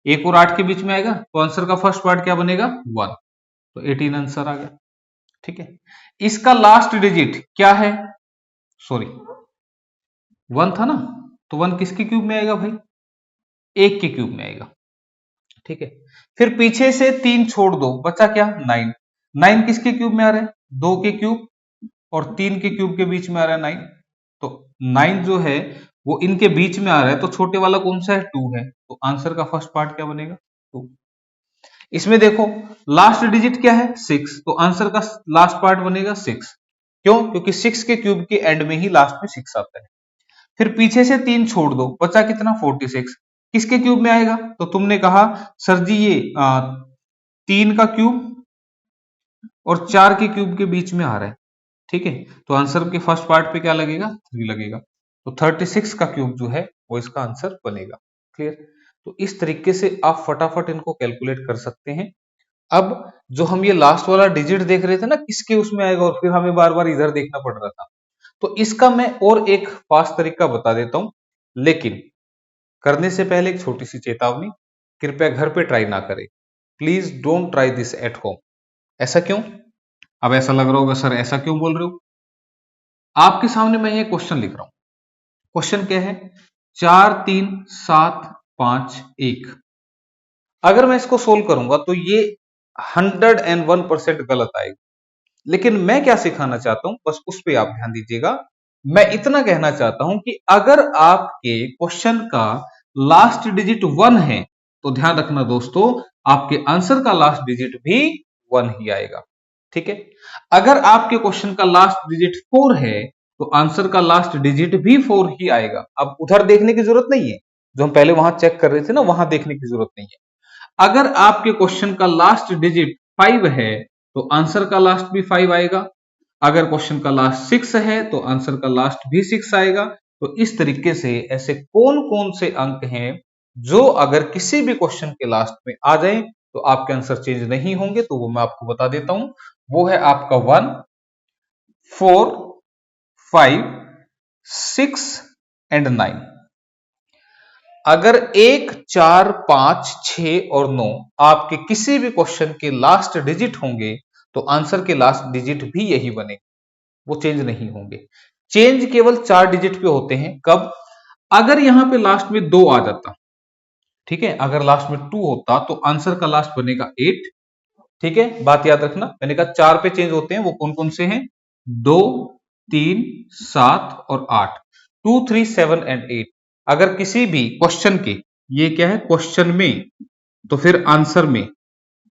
1 और 8 के बीच में आएगा, तो आंसर का फर्स्ट पार्ट क्या बनेगा? 1। तो 18 आंसर आ गया। ठीक है, इसका लास्ट डिजिट क्या है? सॉरी 1 था ना, तो 1 किसके क्यूब में आएगा भाई? 1 के क्यूब में आएगा। ठीक है, फिर पीछे से 3 छोड़ दो, बचा क्या? 9। 9 किसके क्यूब में आ रहा है? 2 के क्यूब और 3 के क्यूब के बीच में आ रहा है 9। तो 9 जो है वो इनके बीच में आ रहा है, तो छोटे वाला कौन सा है? 2 है, तो आंसर का फर्स्ट पार्ट क्या बनेगा? 2। इसमें देखो लास्ट डिजिट क्या है? 6, तो आंसर का लास्ट पार्ट बनेगा 6। क्यों? क्योंकि 6 के क्यूब के एंड में ही लास्ट में 6 आता है। फिर पीछे से 3 छोड़ दो, बचा कितना? 46। किसके क्यूब में आएगा? तो तुमने कहा सर जी ये 3 का क्यूब और 4 के क्यूब के बीच में आ रहा है, ठीक है। तो आंसर के फर्स्ट पार्ट पे क्या लगेगा, 3 लगेगा। तो 36 का क्यूब जो है वो इसका आंसर बनेगा। क्लियर। तो इस तरीके से आप फटाफट इनको कैलकुलेट कर सकते हैं। अब जो हम ये लास्ट वाला डिजिट देख रहे थे ना, किसके उसमें आएगा, और फिर हमें बार बार इधर देखना पड़ रहा था, तो इसका मैं और एक फास्ट तरीका बता देता हूं। लेकिन करने से पहले एक छोटी सी चेतावनी, कृपया घर पे ट्राई ना करें। Please don't try this at home. ऐसा क्यों? अब ऐसा लग रहा होगा सर ऐसा क्यों बोल रहे हो। आपके सामने मैं ये क्वेश्चन लिख रहा हूं। क्वेश्चन क्या है, 4 3 7 5 1। अगर मैं इसको सोल्व करूंगा तो ये 101% गलत आएगा। लेकिन मैं क्या सिखाना चाहता हूं, बस उस पर आप ध्यान दीजिएगा। मैं इतना कहना चाहता हूं कि अगर आपके क्वेश्चन का लास्ट डिजिट 1 है तो ध्यान रखना दोस्तों, आपके आंसर का लास्ट डिजिट भी 1 ही आएगा। ठीक है। अगर आपके क्वेश्चन का लास्ट डिजिट 4 है तो आंसर का लास्ट डिजिट भी 4 ही आएगा। अब उधर देखने की जरूरत नहीं है, जो हम पहले वहां चेक कर रहे थे ना, वहां देखने की जरूरत नहीं है। अगर आपके क्वेश्चन का लास्ट डिजिट 5 है तो आंसर का लास्ट भी 5 आएगा। अगर क्वेश्चन का लास्ट 6 है तो आंसर का लास्ट भी 6 आएगा। तो इस तरीके से ऐसे कौन कौन से अंक हैं जो अगर किसी भी क्वेश्चन के लास्ट में आ जाए तो आपके आंसर चेंज नहीं होंगे, तो वो मैं आपको बता देता हूं। वो है आपका 1 4 5 6 एंड 9। अगर 1 4 5 6 और 9 आपके किसी भी क्वेश्चन के लास्ट डिजिट होंगे तो आंसर के लास्ट डिजिट भी यही बनेगा, वो चेंज नहीं होंगे। चेंज केवल 4 डिजिट पे होते हैं। कब? अगर यहां पे लास्ट में 2 आ जाता, ठीक है, अगर लास्ट में 2 होता तो आंसर का लास्ट बनेगा 8। ठीक है, बात याद रखना, मैंने कहा 4 पे चेंज होते हैं, वो कौन कौन से हैं, 2 3 7 और 8। 2 3 7 एंड 8 अगर किसी भी क्वेश्चन के, ये क्या है क्वेश्चन में, तो फिर आंसर में,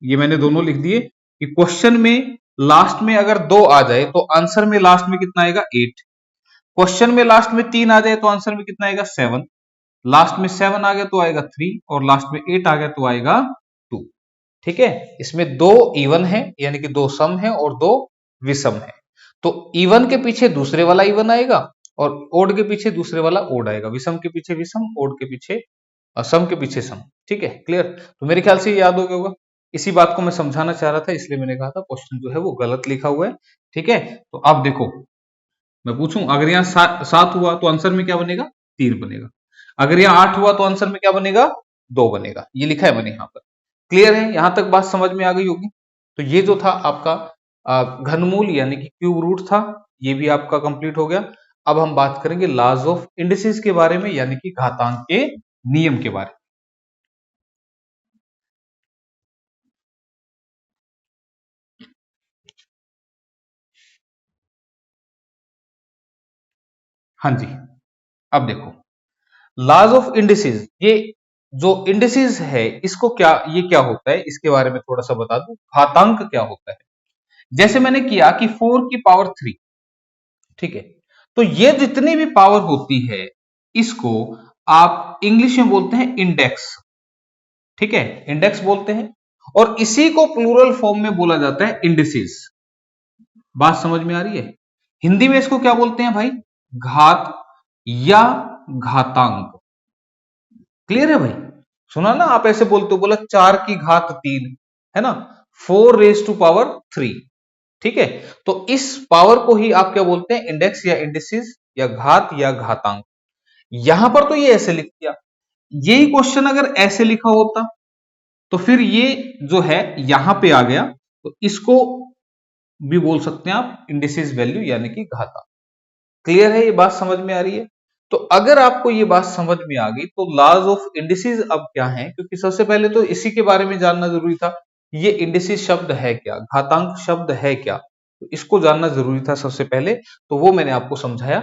ये मैंने दोनों लिख दिए कि क्वेश्चन में लास्ट में अगर 2 आ जाए तो आंसर में लास्ट में कितना आएगा, 8। क्वेश्चन में लास्ट में 3 आ जाए तो आंसर में कितना आएगा, 7। लास्ट में 7 आ गया तो आएगा 3, और लास्ट में 8 आ गया तो आएगा 2। ठीक है, इसमें 2 इवन है, यानी कि 2 सम है और 2 विषम है। तो इवन के पीछे दूसरे वाला इवन आएगा और ओड के पीछे दूसरे वाला ओड आएगा, विषम के पीछे विषम, ओड के पीछे सम के पीछे सम। ठीक है, क्लियर। तो मेरे ख्याल से ये याद हो गया होगा। इसी बात को मैं समझाना चाह रहा था, इसलिए मैंने कहा था क्वेश्चन जो है वो गलत लिखा हुआ है। ठीक है, तो अब देखो, मैं पूछूं अगर यहाँ 7 हुआ तो आंसर में क्या बनेगा, 3 बनेगा। अगर यहाँ 8 हुआ तो आंसर में क्या बनेगा, 2 बनेगा। ये लिखा है मैंने यहाँ पर। क्लियर है, यहां तक बात समझ में आ गई होगी। तो ये जो था आपका घनमूल यानी कि क्यूब रूट था, ये भी आपका कंप्लीट हो गया। अब हम बात करेंगे लॉज ऑफ इंडिसेस के बारे में, यानी कि घातांक के नियम के बारे में। हाँ जी, अब देखो लॉज ऑफ इंडिसेस, ये जो इंडिसेस है इसको क्या, ये क्या होता है इसके बारे में थोड़ा सा बता दूं। घातांक क्या होता है, जैसे मैंने किया कि 4 की पावर 3, ठीक है, तो ये जितनी भी पावर होती है इसको आप इंग्लिश में बोलते हैं इंडेक्स। ठीक है, इंडेक्स बोलते हैं, और इसी को प्लूरल फॉर्म में बोला जाता है इंडिसेस। बात समझ में आ रही है। हिंदी में इसको क्या बोलते हैं भाई, घात या घातांक। क्लियर है भाई। सुना ना, आप ऐसे बोलते हो, बोला 4 की घात 3, है ना, 4 रेज टू पावर 3। ठीक है, तो इस पावर को ही आप क्या बोलते हैं, इंडेक्स या इंडिसेस या घात या घातांक। यहां पर तो ये ऐसे लिख दिया, यही क्वेश्चन अगर ऐसे लिखा होता तो फिर ये जो है यहां पे आ गया, तो इसको भी बोल सकते हैं आप इंडिसेस वैल्यू यानी कि घातांक। क्लियर है, ये बात समझ में आ रही है। तो अगर आपको ये बात समझ में आ गई तो लॉज ऑफ इंडिसेस अब क्या है, क्योंकि सबसे पहले तो इसी के बारे में जानना जरूरी था, ये इंडिसेस शब्द है क्या, घातांक शब्द है क्या, तो इसको जानना जरूरी था सबसे पहले। तो वो मैंने आपको समझाया